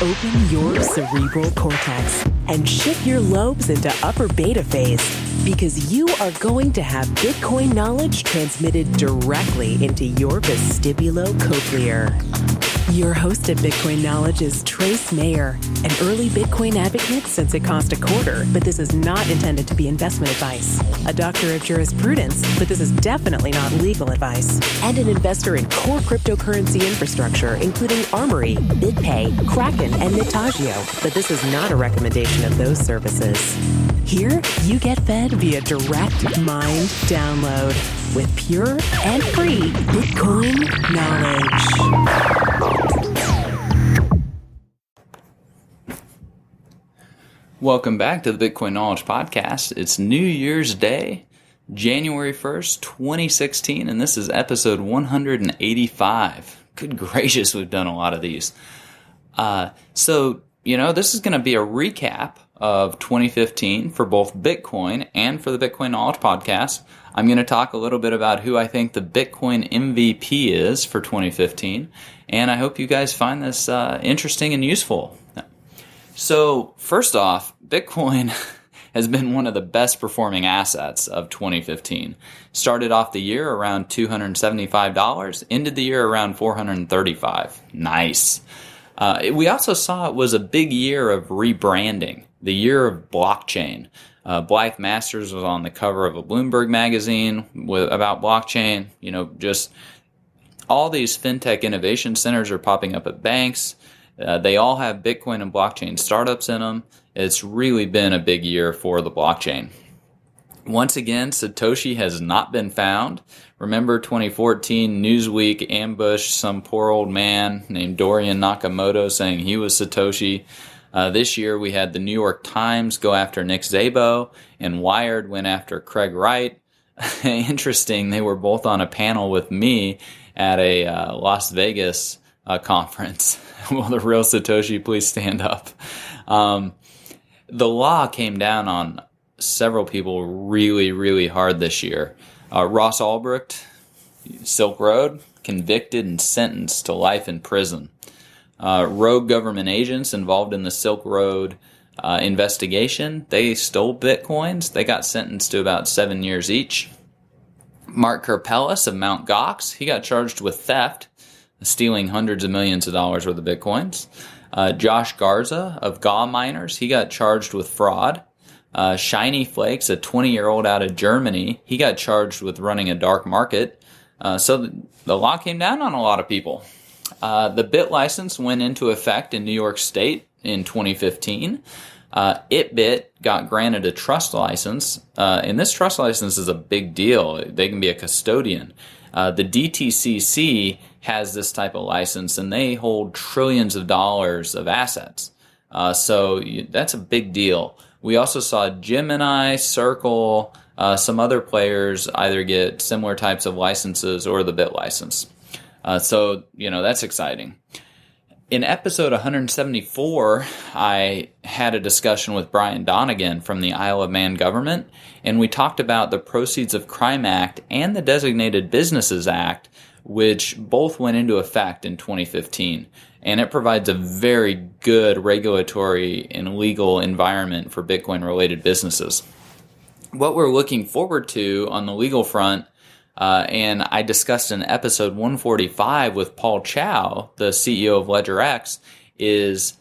Open your cerebral cortex and shift your lobes into upper beta phase, because you are going to have Bitcoin knowledge transmitted directly into your vestibulocochlear. Your host at Bitcoin Knowledge is Trace Mayer, an early Bitcoin advocate since it cost $0.25, but this is not intended to be investment advice. A doctor of jurisprudence, but this is definitely not legal advice. And an investor in core cryptocurrency infrastructure, including Armory, BitPay, Kraken, and Nitagio, but this is not a recommendation of those services. Here, you get fed via direct mind download with pure and free Bitcoin knowledge. Welcome back to the Bitcoin Knowledge Podcast. It's New Year's Day, January 1st, 2016, and this is episode 185. Good gracious, we've done a lot of these. This is going to be a recap of 2015 for both Bitcoin and for the Bitcoin Knowledge Podcast. I'm going to talk a little bit about who I think the Bitcoin MVP is for 2015, and I hope you guys find this interesting and useful. So, first off, Bitcoin has been one of the best performing assets of 2015. Started off the year around $275, ended the year around $435. Nice. We also saw it was a big year of rebranding, the year of blockchain. Blythe Masters was on the cover of a Bloomberg magazine about blockchain. Just all these fintech innovation centers are popping up at banks. They all have Bitcoin and blockchain startups in them. It's really been a big year for the blockchain. Once again, Satoshi has not been found. Remember 2014, Newsweek ambushed some poor old man named Dorian Nakamoto saying he was Satoshi. This year we had the New York Times go after Nick Szabo, and Wired went after Craig Wright. Interesting, they were both on a panel with me at a Las Vegas conference. Will the real Satoshi please stand up? The law came down on several people really, really hard this year. Ross Ulbricht, Silk Road, convicted and sentenced to life in prison. Rogue government agents involved in the Silk Road investigation, they stole Bitcoins. They got sentenced to about 7 years each. Mark Karpellis of Mt. Gox, he got charged with theft, stealing hundreds of millions of dollars worth of Bitcoins. Josh Garza of Gaw Miners, he got charged with fraud. Shiny Flakes, a 20-year-old out of Germany, he got charged with running a dark market. So the law came down on a lot of people. The BIT license went into effect in New York State in 2015. ItBit got granted a trust license, and this trust license is a big deal. They can be a custodian. The DTCC has this type of license, and they hold trillions of dollars of assets. So that's a big deal. We also saw Gemini, Circle, some other players either get similar types of licenses or the BIT license. So that's exciting. In episode 174, I had a discussion with Brian Donegan from the Isle of Man government, and we talked about the Proceeds of Crime Act and the Designated Businesses Act, which both went into effect in 2015. And it provides a very good regulatory and legal environment for Bitcoin-related businesses. What we're looking forward to on the legal front, and I discussed in episode 145 with Paul Chow, the CEO of LedgerX, is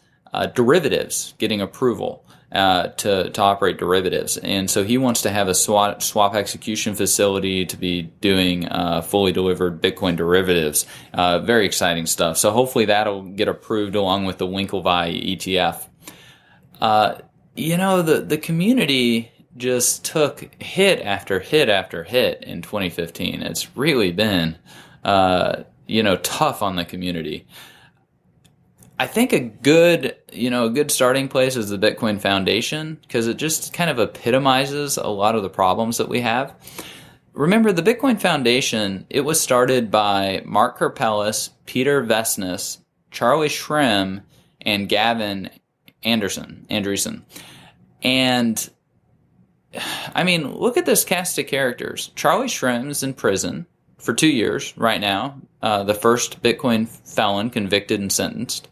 derivatives, getting approval to operate derivatives. And so he wants to have a swap execution facility to be doing fully delivered Bitcoin derivatives. Very exciting stuff. So hopefully that'll get approved along with the Winklevi ETF. The community just took hit after hit after hit in 2015. It's really been, tough on the community. I think a good starting place is the Bitcoin Foundation, because it just kind of epitomizes a lot of the problems that we have. Remember, the Bitcoin Foundation, it was started by Mark Karpellis, Peter Vesnes, Charlie Shrem, and Gavin Andreessen. And I mean, look at this cast of characters. Charlie Shrem's in prison for 2 years right now, the first Bitcoin felon convicted and sentenced.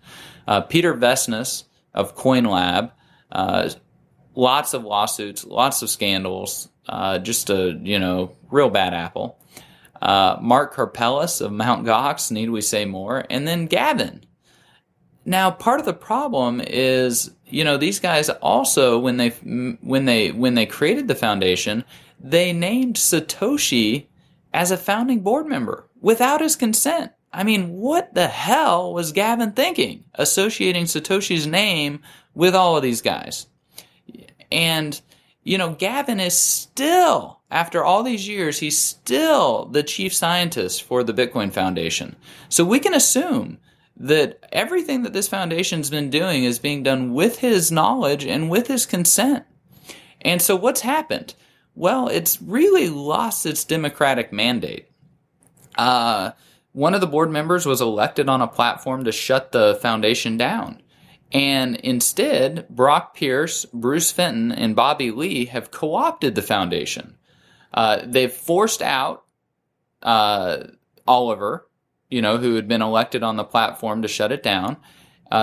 Peter Vesnes of CoinLab, lots of lawsuits, lots of scandals, just a, real bad apple. Mark Karpeles of Mt. Gox, need we say more? And then Gavin. Now, part of the problem is, these guys also, when they created the foundation, they named Satoshi as a founding board member without his consent. I mean, what the hell was Gavin thinking, associating Satoshi's name with all of these guys? And, Gavin is still, after all these years, he's still the chief scientist for the Bitcoin Foundation. So we can assume that everything that this foundation's been doing is being done with his knowledge and with his consent. And so what's happened? Well, it's really lost its democratic mandate. One of the board members was elected on a platform to shut the foundation down. And instead, Brock Pierce, Bruce Fenton, and Bobby Lee have co-opted the foundation. They've forced out Oliver, who had been elected on the platform to shut it down.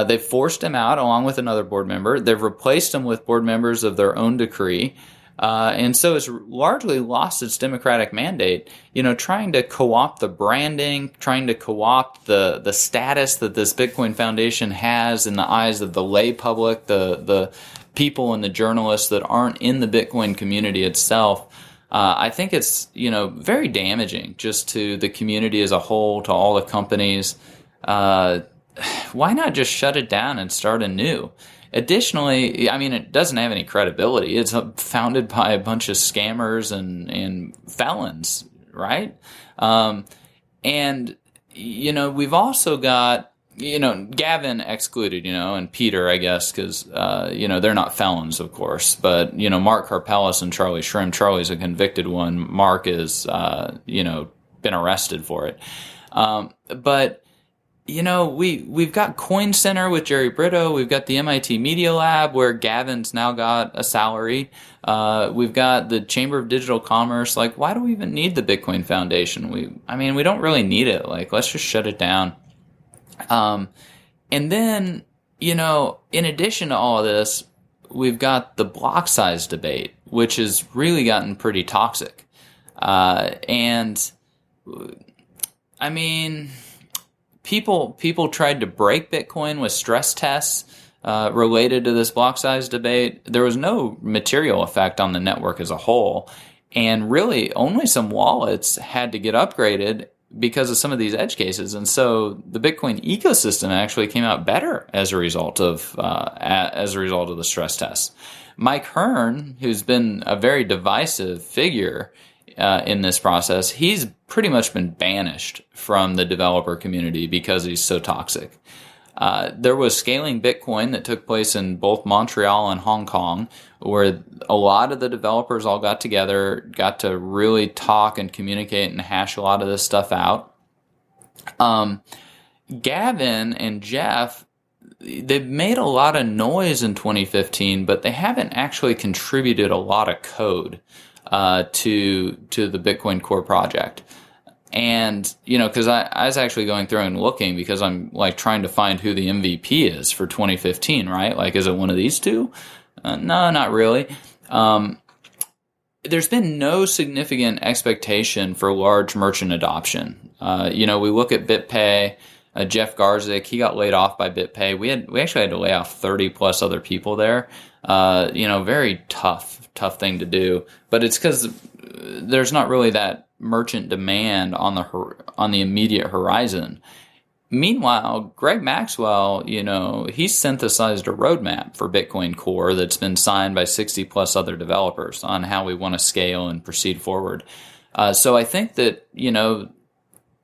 They've forced him out along with another board member. They've replaced him with board members of their own decree. And so it's largely lost its democratic mandate, trying to co-opt the branding, trying to co-opt the status that this Bitcoin Foundation has in the eyes of the lay public, the people and the journalists that aren't in the Bitcoin community itself. I think it's, very damaging just to the community as a whole, to all the companies. Why not just shut it down and start anew? Additionally, it doesn't have any credibility. It's founded by a bunch of scammers and felons, right? And, we've also got, Gavin excluded, and Peter, I guess, because, they're not felons, of course. But, Mark Karpeles and Charlie Shrim. Charlie's a convicted one. Mark is, been arrested for it. But we've got Coin Center with Jerry Brito. We've got the MIT Media Lab where Gavin's now got a salary. We've got the Chamber of Digital Commerce. Like, why do we even need the Bitcoin Foundation? We don't really need it. Like, let's just shut it down. And then, in addition to all of this, we've got the block size debate, which has really gotten pretty toxic. People tried to break Bitcoin with stress tests related to this block size debate. There was no material effect on the network as a whole. And really, only some wallets had to get upgraded because of some of these edge cases. And so the Bitcoin ecosystem actually came out better as a result of the stress tests. Mike Hearn, who's been a very divisive figure in this process, he's pretty much been banished from the developer community because he's so toxic. There was Scaling Bitcoin that took place in both Montreal and Hong Kong, where a lot of the developers all got together, got to really talk and communicate and hash a lot of this stuff out. Gavin and Jeff, they've made a lot of noise in 2015, but they haven't actually contributed a lot of code to the Bitcoin Core project. And, because I was actually going through and looking because I'm like trying to find who the MVP is for 2015, right? Like, is it one of these two? No, not really. There's been no significant expectation for large merchant adoption. We look at BitPay, Jeff Garzik, he got laid off by BitPay. We actually had to lay off 30 plus other people there. Very tough thing to do, but it's because there's not really that merchant demand on the immediate horizon. Meanwhile, Greg Maxwell, he's synthesized a roadmap for Bitcoin Core that's been signed by 60 plus other developers on how we want to scale and proceed forward. So I think that,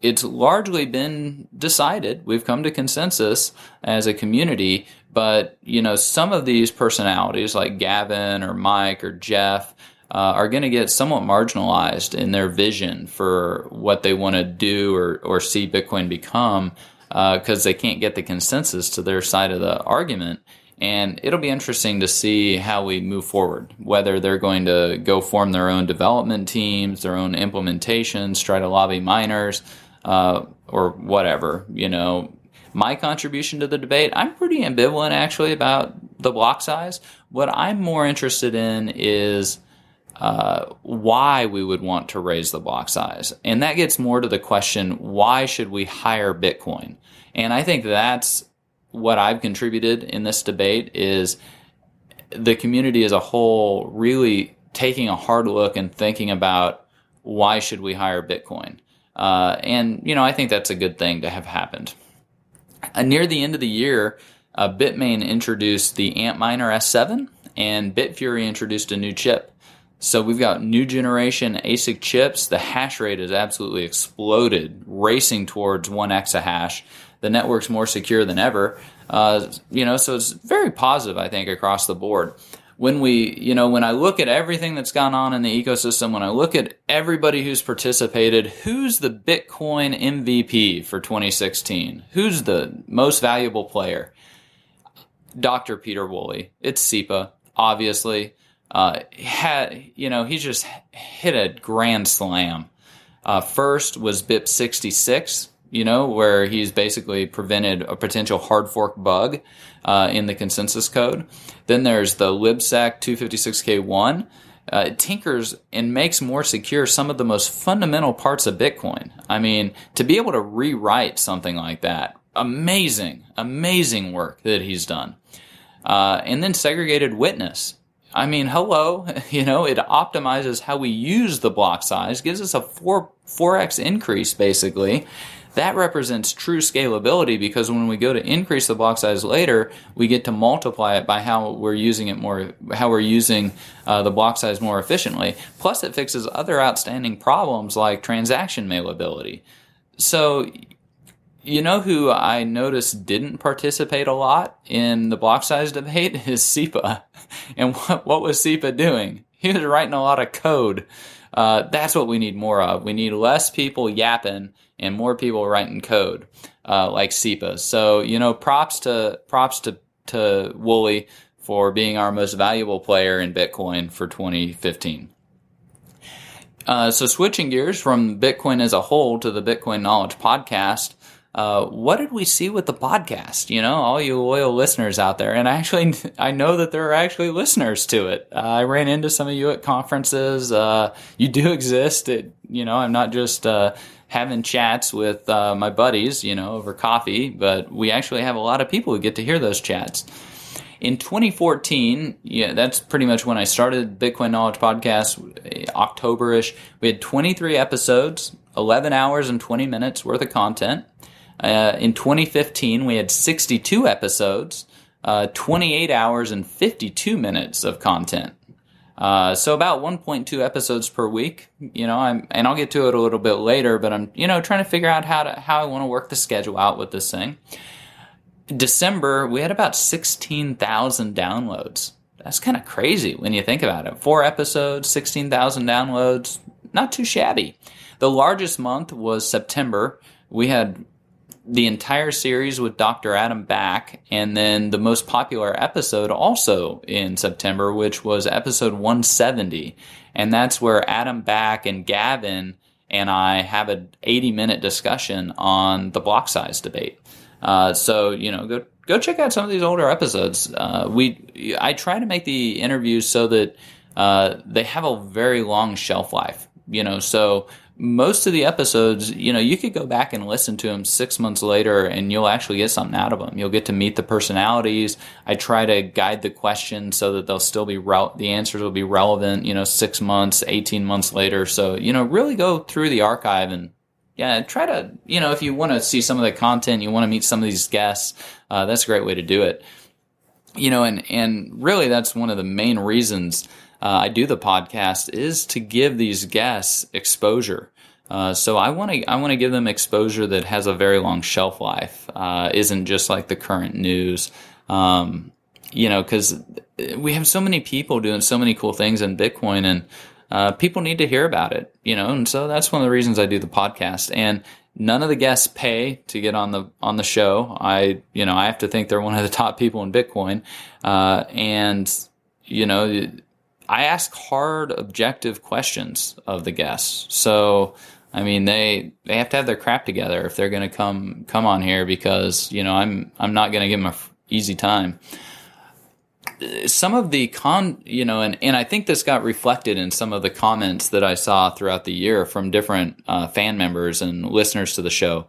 it's largely been decided. We've come to consensus as a community, but, some of these personalities like Gavin or Mike or Jeff are going to get somewhat marginalized in their vision for what they want to do or see Bitcoin become because they can't get the consensus to their side of the argument. And it'll be interesting to see how we move forward, whether they're going to go form their own development teams, their own implementations, try to lobby miners, or whatever, My contribution to the debate, I'm pretty ambivalent actually about the block size. What I'm more interested in is why we would want to raise the block size. And that gets more to the question, why should we hire Bitcoin? And I think that's what I've contributed in this debate, is the community as a whole really taking a hard look and thinking about why should we hire Bitcoin. And, I think that's a good thing to have happened. Near the end of the year, Bitmain introduced the Antminer S7 and Bitfury introduced a new chip. So we've got new generation ASIC chips. The hash rate has absolutely exploded, racing towards 1 exahash. The network's more secure than ever. So it's very positive, I think, across the board. When when I look at everything that's gone on in the ecosystem, when I look at everybody who's participated, who's the Bitcoin MVP for 2016? Who's the most valuable player? Dr. Peter Woolley. It's SIPA, obviously. He just hit a grand slam. First was BIP 66, where he's basically prevented a potential hard fork bug in the consensus code. Then there's the libsec 256k1. It tinkers and makes more secure some of the most fundamental parts of Bitcoin. I mean, to be able to rewrite something like that, amazing work that he's done. And then Segregated Witness. I mean, hello, it optimizes how we use the block size, gives us a 4x increase, basically. That represents true scalability, because when we go to increase the block size later, we get to multiply it by how we're using the block size more efficiently. Plus, it fixes other outstanding problems like transaction mailability. So, who I noticed didn't participate a lot in the block size debate is SIPA. And what was SIPA doing? He was writing a lot of code. That's what we need more of. We need less people yapping and more people writing code, like SIPA. So, props to Woolley for being our most valuable player in Bitcoin for 2015. So switching gears from Bitcoin as a whole to the Bitcoin Knowledge Podcast, what did we see with the podcast? All you loyal listeners out there. And I know that there are actually listeners to it. I ran into some of you at conferences. You do exist. I'm not just having chats with my buddies, over coffee, but we actually have a lot of people who get to hear those chats. In 2014, that's pretty much when I started Bitcoin Knowledge Podcast, October-ish. We had 23 episodes, 11 hours and 20 minutes worth of content. In 2015, we had 62 episodes, 28 hours and 52 minutes of content. So about 1.2 episodes per week. And I'll get to it a little bit later, but I'm, trying to figure out how I want to work the schedule out with this thing. December, we had about 16,000 downloads. That's kind of crazy when you think about it. 4 episodes, 16,000 downloads, not too shabby. The largest month was September. We had the entire series with Dr. Adam Back, and then the most popular episode also in September, which was episode 170. And that's where Adam Back and Gavin and I have an 80-minute discussion on the block size debate. So go check out some of these older episodes. I try to make the interviews so that they have a very long shelf life. So most of the episodes, you could go back and listen to them 6 months later and you'll actually get something out of them. You'll get to meet the personalities. I try to guide the questions so that they'll still be the answers will be relevant, 6 months, 18 months later. So, really go through the archive and try to, if you want to see some of the content, you want to meet some of these guests, that's a great way to do it. And really that's one of the main reasons I do the podcast, is to give these guests exposure. So I want to give them exposure that has a very long shelf life, isn't just like the current news. Because we have so many people doing so many cool things in Bitcoin, and people need to hear about it, and so that's one of the reasons I do the podcast. And none of the guests pay to get on the show. I have to think they're one of the top people in Bitcoin. I ask hard, objective questions of the guests. So, I mean, they have to have their crap together if they're going to come on here, because I'm not going to give them an easy time. Some of the and I think this got reflected in some of the comments that I saw throughout the year from different fan members and listeners to the show.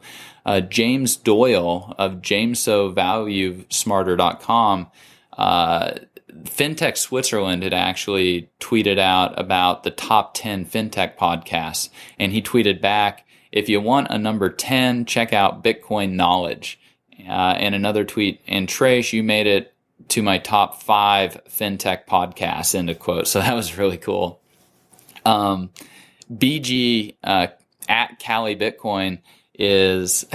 James Doyle of JamesSoValueSmarter.com, FinTech Switzerland had actually tweeted out about the top 10 FinTech podcasts. And he tweeted back, if you want a number 10, check out Bitcoin Knowledge. And another tweet, and Trace, you made it to my top 5 FinTech podcasts, end of quote. So that was really cool. BG at Cali Bitcoin has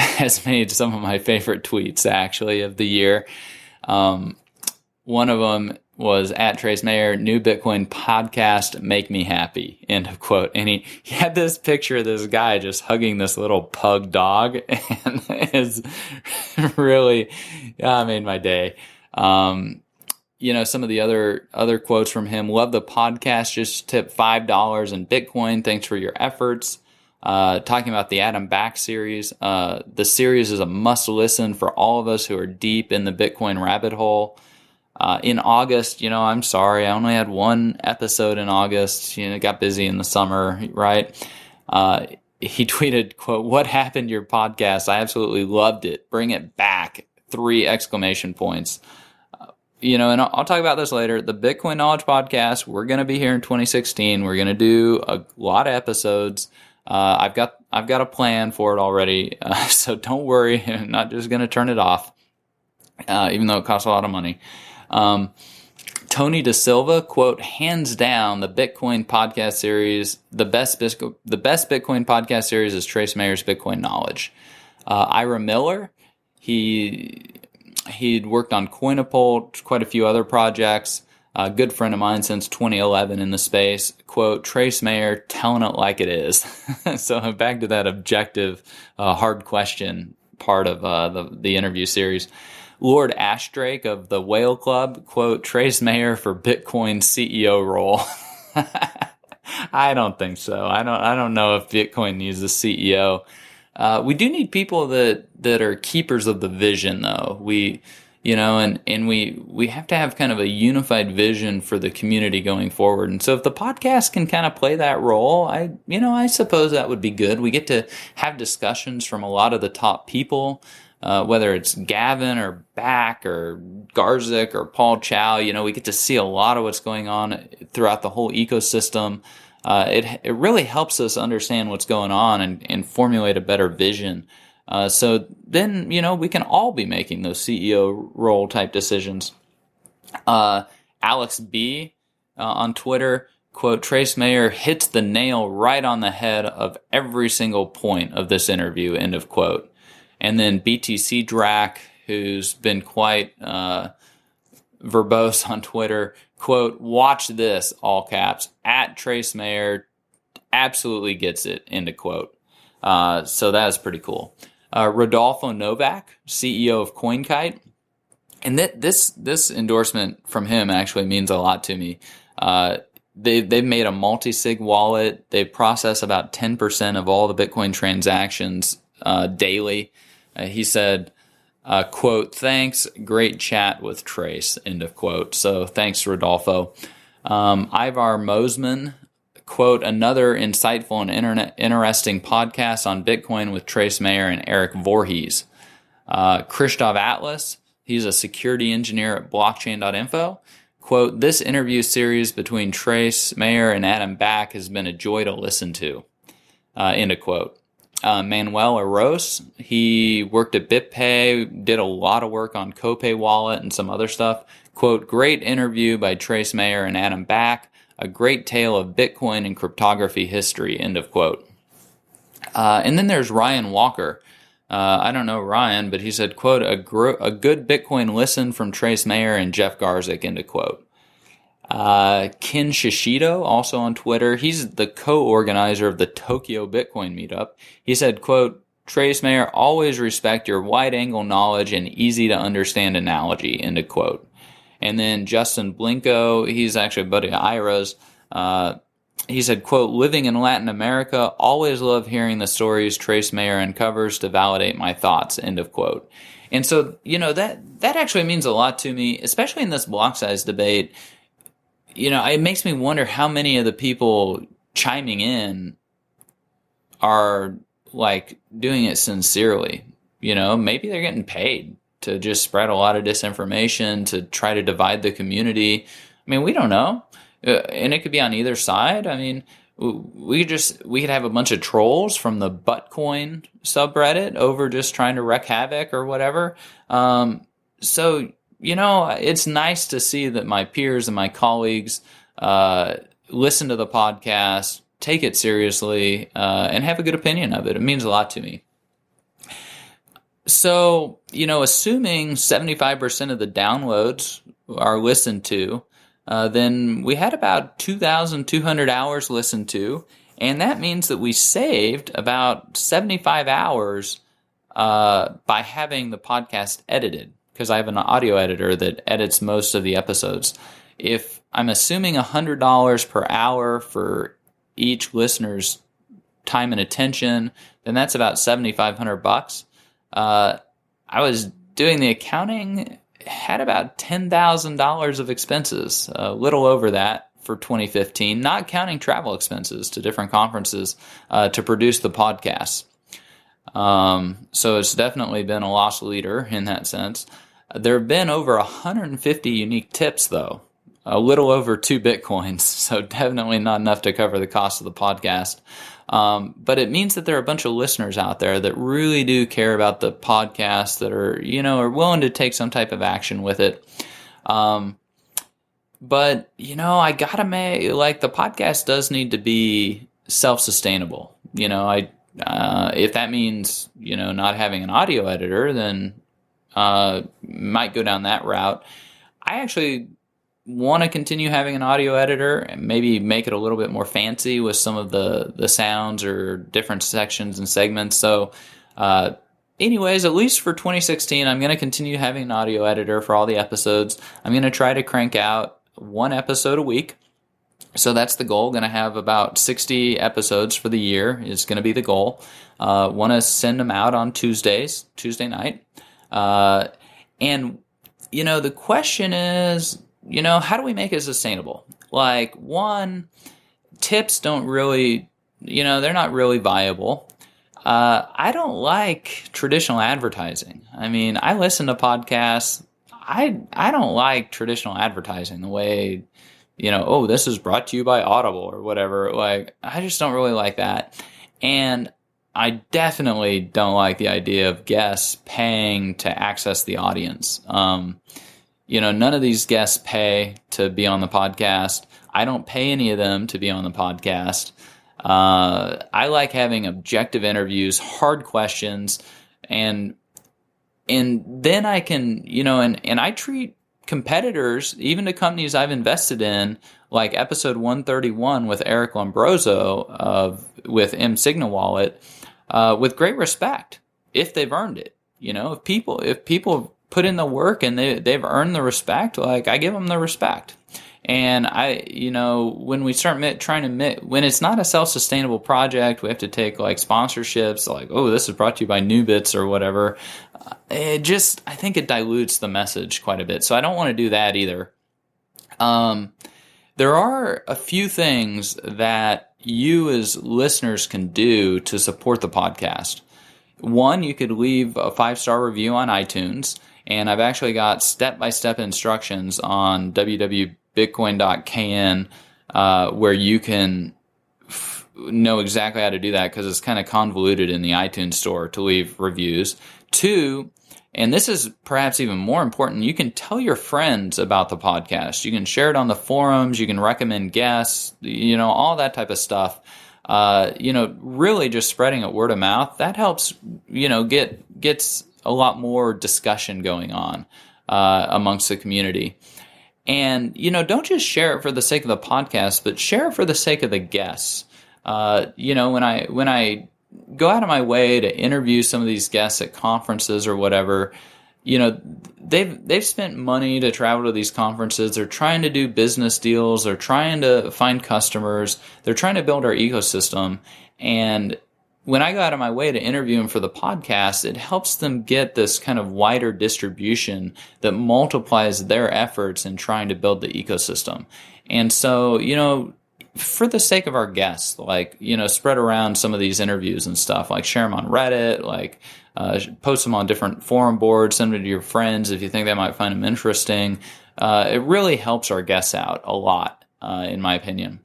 made some of my favorite tweets actually of the year. One of them was at Trace Mayer, new Bitcoin podcast, make me happy, end of quote. And he had this picture of this guy just hugging this little pug dog, and it's really made my day. Some of the other quotes from him: love the podcast, just tip $5 in Bitcoin, thanks for your efforts. Talking about the Adam Back series. The series is a must listen for all of us who are deep in the Bitcoin rabbit hole. In August, I'm sorry, I only had one episode in August. Got busy in the summer, right? He tweeted, quote, "What happened to your podcast? I absolutely loved it. Bring it back. 3 exclamation points." And I'll talk about this later. The Bitcoin Knowledge Podcast, we're going to be here in 2016. We're going to do a lot of episodes. I've got a plan for it already. So don't worry. I'm not just going to turn it off, even though it costs a lot of money. Tony Da Silva, quote, hands down, the Bitcoin podcast series, the best Bitcoin podcast series is Trace Mayer's Bitcoin Knowledge. Ira Miller, he'd worked on Coinapult, quite a few other projects. A good friend of mine since 2011 in the space. Quote, Trace Mayer telling it like it is. So back to that objective, hard question part of the interview series. Lord Ashdrake of the Whale Club, quote, Trace Mayer for Bitcoin CEO role. I don't think so. I don't know if Bitcoin needs a CEO. We do need people that are keepers of the vision, though. We have to have kind of a unified vision for the community going forward. And so if the podcast can kind of play that role, I suppose that would be good. We get to have discussions from a lot of the top people, whether it's Gavin or Back or Garzik or Paul Chow. We get to see a lot of what's going on throughout the whole ecosystem. It really helps us understand what's going on and formulate a better vision. So then, we can all be making those CEO role type decisions. Alex B on Twitter, quote, Trace Mayer hits the nail right on the head of every single point of this interview, end of quote. And then BTC Drac, who's been quite verbose on Twitter, quote, watch this, all caps, at Trace Mayer, absolutely gets it, end of quote. So that is pretty cool. Rodolfo Novak, CEO of CoinKite. And this endorsement from him actually means a lot to me. They've made a multi-sig wallet. They process about 10% of all the Bitcoin transactions daily. He said, quote, thanks, great chat with Trace, end of quote. So thanks, Rodolfo. Ivar Mosman, quote, another insightful and interesting podcast on Bitcoin with Trace Mayer and Eric Voorhees. Christoph Atlas, he's a security engineer at blockchain.info. Quote, this interview series between Trace Mayer and Adam Back has been a joy to listen to. End of quote. Manuel Aros, he worked at BitPay, did a lot of work on Copay wallet and some other stuff. Quote, great interview by Trace Mayer and Adam Back. A great tale of Bitcoin and cryptography history, end of quote. And then there's Ryan Walker. I don't know Ryan, but he said, quote, a good Bitcoin listen from Trace Mayer and Jeff Garzik, end of quote. Ken Shishido, also on Twitter, he's the co-organizer of the Tokyo Bitcoin meetup. He said, quote, Trace Mayer, always respect your wide-angle knowledge and easy-to-understand analogy, end of quote. And then Justin Blinko, he's actually a buddy of Ira's. he said, quote, living in Latin America, always love hearing the stories Trace Mayer uncovers to validate my thoughts, end of quote. And so, that actually means a lot to me, especially in this block size debate. It makes me wonder how many of the people chiming in are like doing it sincerely. Maybe they're getting paid to just spread a lot of disinformation, to try to divide the community. I mean, we don't know. And it could be on either side. I mean, we could have a bunch of trolls from the Buttcoin subreddit over just trying to wreak havoc or whatever. So, it's nice to see that my peers and my colleagues listen to the podcast, take it seriously, and have a good opinion of it. It means a lot to me. So, assuming 75% of the downloads are listened to, then we had about 2,200 hours listened to, and that means that we saved about 75 hours by having the podcast edited, because I have an audio editor that edits most of the episodes. If I'm assuming $100 per hour for each listener's time and attention, then that's about $7,500. I was doing the accounting, had about $10,000 of expenses, a little over that for 2015, not counting travel expenses to different conferences to produce the podcast. So it's definitely been a loss leader in that sense. There have been over 150 unique tips, though, a little over 2 Bitcoins, so definitely not enough to cover the cost of the podcast. But it means that there are a bunch of listeners out there that really do care about the podcast, that are, are willing to take some type of action with it. But, I gotta make, the podcast does need to be self-sustainable. If that means, not having an audio editor, then, might go down that route. I actually want to continue having an audio editor and maybe make it a little bit more fancy with some of the sounds or different sections and segments. So anyways, at least for 2016, I'm going to continue having an audio editor for all the episodes. I'm going to try to crank out 1 episode a week. So that's the goal. Going to have about 60 episodes for the year is going to be the goal. Want to send them out on Tuesday night. And, the question is, how do we make it sustainable? One, tips don't really, they're not really viable. I don't like traditional advertising. I mean, I listen to podcasts. I don't like traditional advertising the way, this is brought to you by Audible or whatever. I just don't really like that. And I definitely don't like the idea of guests paying to access the audience. None of these guests pay to be on the podcast. I don't pay any of them to be on the podcast. I like having objective interviews, hard questions, and then I can, and I treat competitors, even to companies I've invested in, like episode 131 with Eric Lombroso with Signal Wallet, with great respect if they've earned it. If people put in the work and they've earned the respect, I give them the respect. And when we start when it's not a self-sustainable project, we have to take sponsorships, this is brought to you by Nubits or whatever. I think it dilutes the message quite a bit. So I don't want to do that either. There are a few things that you as listeners can do to support the podcast. One, you could leave a 5-star review on iTunes. And I've actually got step-by-step instructions on www.bitcoin.kn where you can know exactly how to do that, because it's kind of convoluted in the iTunes store to leave reviews. 2, and this is perhaps even more important, you can tell your friends about the podcast. You can share it on the forums. You can recommend guests, all that type of stuff. Really just spreading it word of mouth. That helps, gets a lot more discussion going on amongst the community. And, don't just share it for the sake of the podcast, but share it for the sake of the guests. When I go out of my way to interview some of these guests at conferences or whatever, they've spent money to travel to these conferences. They're trying to do business deals. They're trying to find customers. They're trying to build our ecosystem. And when I go out of my way to interview them for the podcast, it helps them get this kind of wider distribution that multiplies their efforts in trying to build the ecosystem. And so, for the sake of our guests, spread around some of these interviews and stuff, share them on Reddit, post them on different forum boards, send them to your friends if you think they might find them interesting. It really helps our guests out a lot, in my opinion.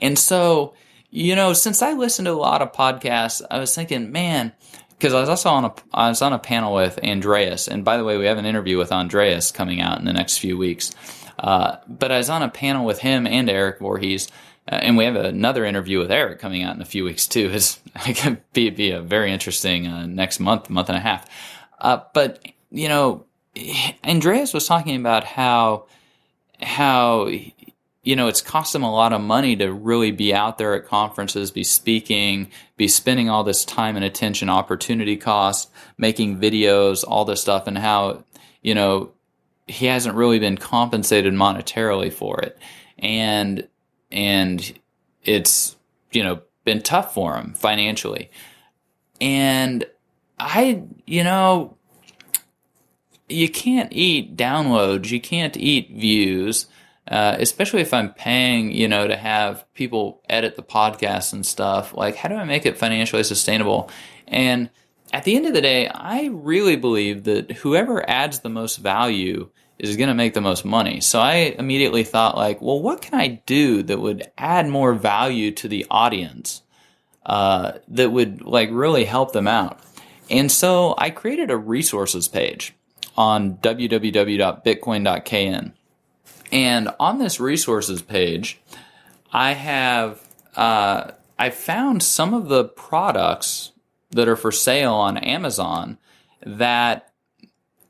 And so, since I listen to a lot of podcasts, I was thinking, man, because I was also on a panel with Andreas, and by the way, we have an interview with Andreas coming out in the next few weeks. But I was on a panel with him and Eric Voorhees, and we have another interview with Eric coming out in a few weeks too. It's going to be a very interesting next month and a half. But Andreas was talking about how it's cost him a lot of money to really be out there at conferences, be speaking, be spending all this time and attention, opportunity cost, making videos, all this stuff, and how he hasn't really been compensated monetarily for it. And it's, been tough for him financially. And you can't eat downloads, you can't eat views, especially if I'm paying, to have people edit the podcast and stuff. How do I make it financially sustainable? And at the end of the day, I really believe that whoever adds the most value is going to make the most money. So I immediately thought what can I do that would add more value to the audience, that would really help them out? And so I created a resources page on www.bitcoin.kn. And on this resources page, I found some of the products that are for sale on Amazon that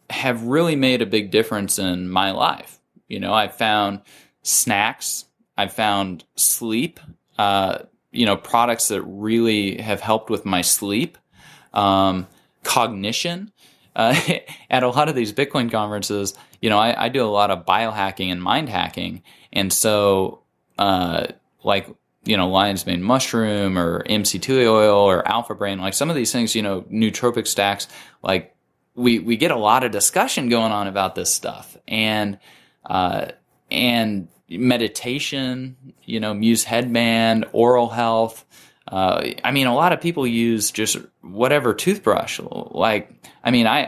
have really made a big difference in my life. I found snacks, I found sleep, products that really have helped with my sleep, cognition. At a lot of these Bitcoin conferences, I do a lot of biohacking and mind hacking. And so, lion's mane mushroom or MCT oil or alpha brain, some of these things, nootropic stacks, we get a lot of discussion going on about this stuff, and meditation, Muse headband, oral health. A lot of people use just whatever toothbrush. I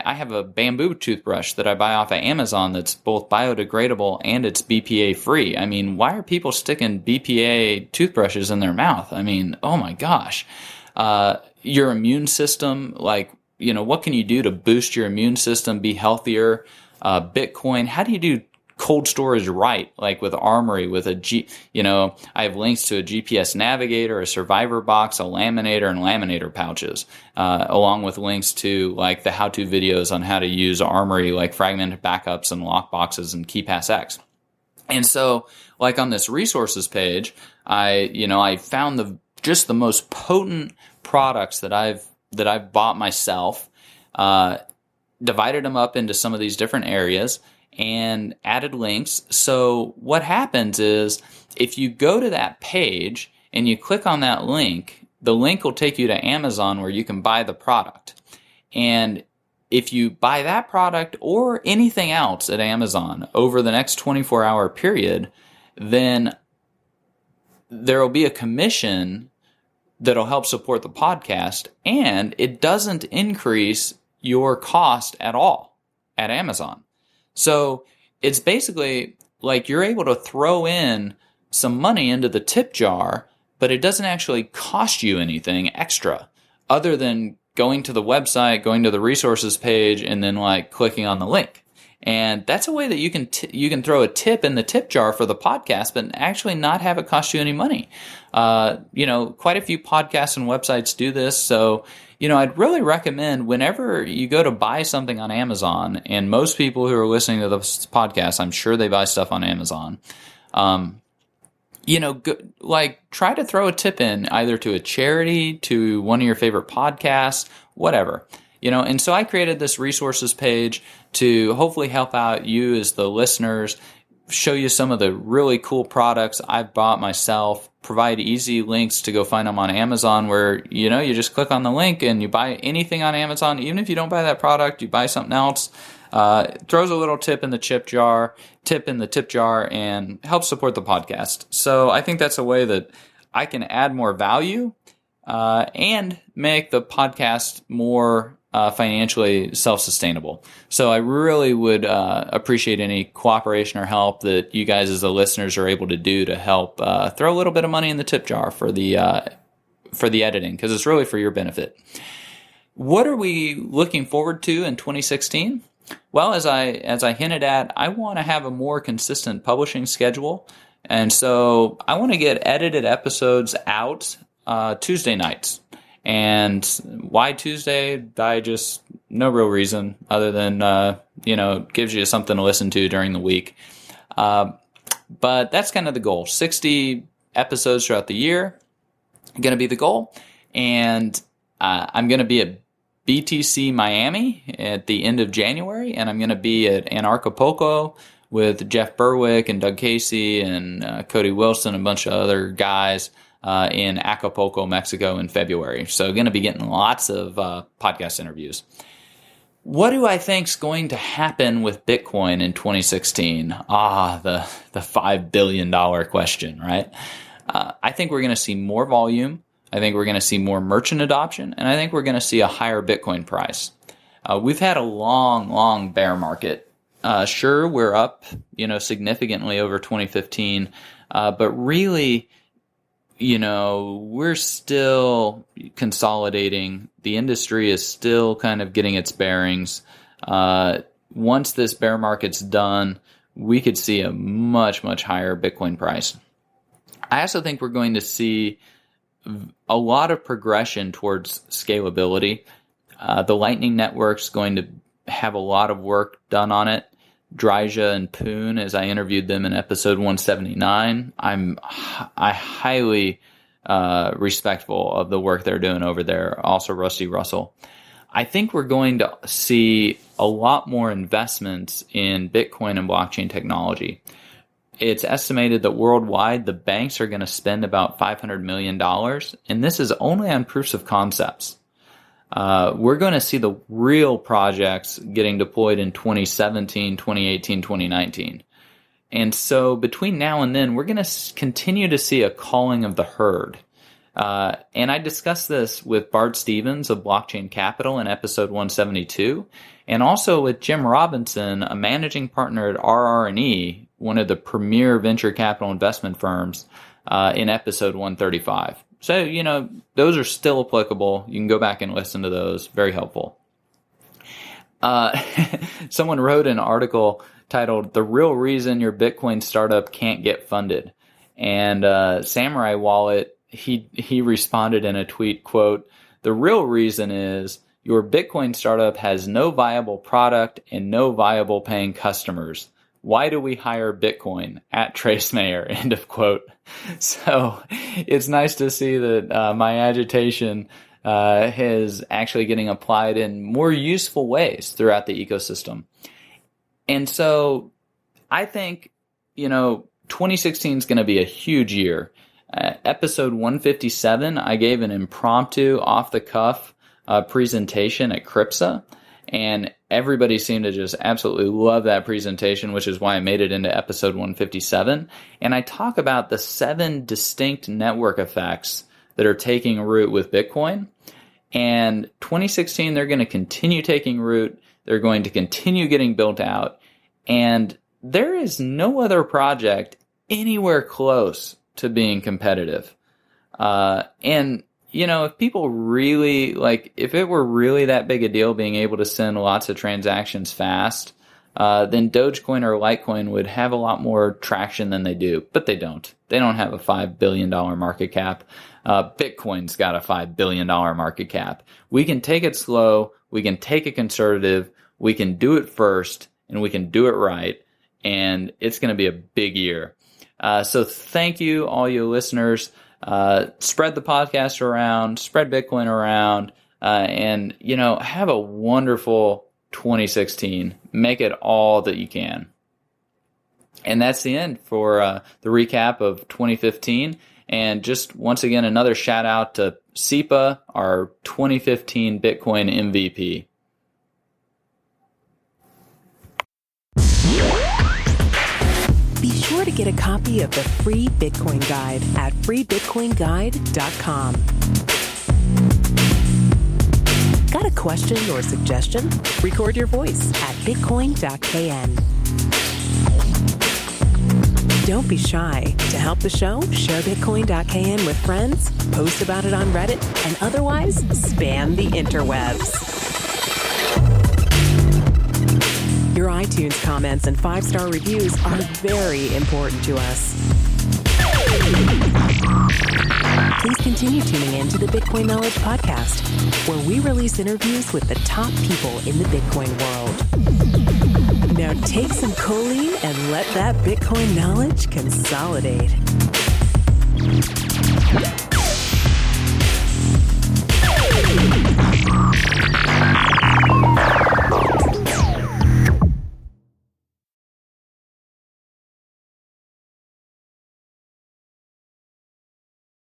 have a bamboo toothbrush that I buy off of Amazon that's both biodegradable and it's BPA free. Why are people sticking BPA toothbrushes in their mouth? Oh my gosh. Your immune system, what can you do to boost your immune system, be healthier? Bitcoin, how do you do cold storage right? With Armory, with I have links to a GPS navigator, a survivor box, a laminator, and laminator pouches, along with links to the how-to videos on how to use Armory, fragmented backups and lock boxes and KeePass X. And so, on this resources page, I found the most potent products that I've bought myself, divided them up into some of these different areas, and added links. So what happens is if you go to that page and you click on that link, the link will take you to Amazon where you can buy the product. And if you buy that product or anything else at Amazon over the next 24-hour period, then there will be a commission that'll help support the podcast, and it doesn't increase your cost at all at Amazon. So it's basically you're able to throw in some money into the tip jar, but it doesn't actually cost you anything extra other than going to the website, going to the resources page, and then clicking on the link. And that's a way that you can throw a tip in the tip jar for the podcast, but actually not have it cost you any money. Quite a few podcasts and websites do this. So, I'd really recommend whenever you go to buy something on Amazon, and most people who are listening to this podcast, I'm sure they buy stuff on Amazon. Try to throw a tip in either to a charity, to one of your favorite podcasts, whatever. And so I created this resources page to hopefully help out you as the listeners, show you some of the really cool products I've bought myself, provide easy links to go find them on Amazon where, you just click on the link and you buy anything on Amazon. Even if you don't buy that product, you buy something else. It throws a little tip in the tip jar, and helps support the podcast. So I think that's a way that I can add more value and make the podcast more financially self-sustainable. So I really would appreciate any cooperation or help that you guys as the listeners are able to do to help throw a little bit of money in the tip jar for the editing, because it's really for your benefit. What are we looking forward to in 2016? Well, as I hinted at, I want to have a more consistent publishing schedule. And so I want to get edited episodes out Tuesday nights. And why Tuesday? No real reason other than, gives you something to listen to during the week. But that's kind of the goal. 60 episodes throughout the year going to be the goal. And I'm going to be at BTC Miami at the end of January, and I'm going to be at Anarchapulco with Jeff Berwick and Doug Casey and Cody Wilson and a bunch of other guys in Acapulco, Mexico in February. So going to be getting lots of podcast interviews. What do I think is going to happen with Bitcoin in 2016? The $5 billion question, right? I think we're going to see more volume. I think we're going to see more merchant adoption, and I think we're going to see a higher Bitcoin price. We've had a long bear market. Sure, we're up, significantly over 2015, but really, we're still consolidating. The industry is still kind of getting its bearings. Once this bear market's done, we could see a much higher Bitcoin price. I also think we're going to see a lot of progression towards scalability. The Lightning Network's going to have a lot of work done on it. Dryja and Poon, as I interviewed them in episode 179, I highly respectful of the work they're doing over there. Also Rusty Russell. I think we're going to see a lot more investments in Bitcoin and blockchain technology. It's estimated that worldwide, the banks are going to spend about $500 million, and this is only on proofs of concepts. We're going to see the real projects getting deployed in 2017, 2018, 2019. And so between now and then, we're going to continue to see a calling of the herd. And I discussed this with Bart Stevens of Blockchain Capital in episode 172, and also with Jim Robinson, a managing partner at RR&E, one of the premier venture capital investment firms, in episode 135. So, those are still applicable. You can go back and listen to those. Very helpful. Someone wrote an article titled, "The Real Reason Your Bitcoin Startup Can't Get Funded." And Samurai Wallet, he responded in a tweet, quote, "The real reason is your Bitcoin startup has no viable product and no viable paying customers. Why do we hire Bitcoin?" At Trace Mayer, end of quote. So it's nice to see that my agitation is actually getting applied in more useful ways throughout the ecosystem. And so I think, 2016 is going to be a huge year. Episode 157, I gave an impromptu, off-the-cuff presentation at Cripsa, and everybody seemed to just absolutely love that presentation, which is why I made it into episode 157. And I talk about the 7 distinct network effects that are taking root with Bitcoin. And 2016, they're going to continue taking root. They're going to continue getting built out. And there is no other project anywhere close to being competitive. And if people really, if it were really that big a deal being able to send lots of transactions fast, then Dogecoin or Litecoin would have a lot more traction than they do. But they don't. They don't have a $5 billion market cap. Bitcoin's got a $5 billion market cap. We can take it slow. We can take it conservative. We can do it first, and we can do it right. And it's going to be a big year. So thank you, all you listeners. Spread the podcast around, spread Bitcoin around. and, have a wonderful 2016. Make it all that you can. And that's the end for the recap of 2015. And just once again, another shout out to SIPA, our 2015 Bitcoin MVP. Be sure to get a copy of the free Bitcoin Guide at freebitcoinguide.com. Got a question or suggestion? Record your voice at bitcoin.kn. Don't be shy. To help the show, share bitcoin.kn with friends, post about it on Reddit, and otherwise spam the interwebs. Your iTunes comments and 5-star reviews are very important to us. Please continue tuning in to the Bitcoin Knowledge Podcast, where we release interviews with the top people in the Bitcoin world. Now take some choline and let that Bitcoin knowledge consolidate.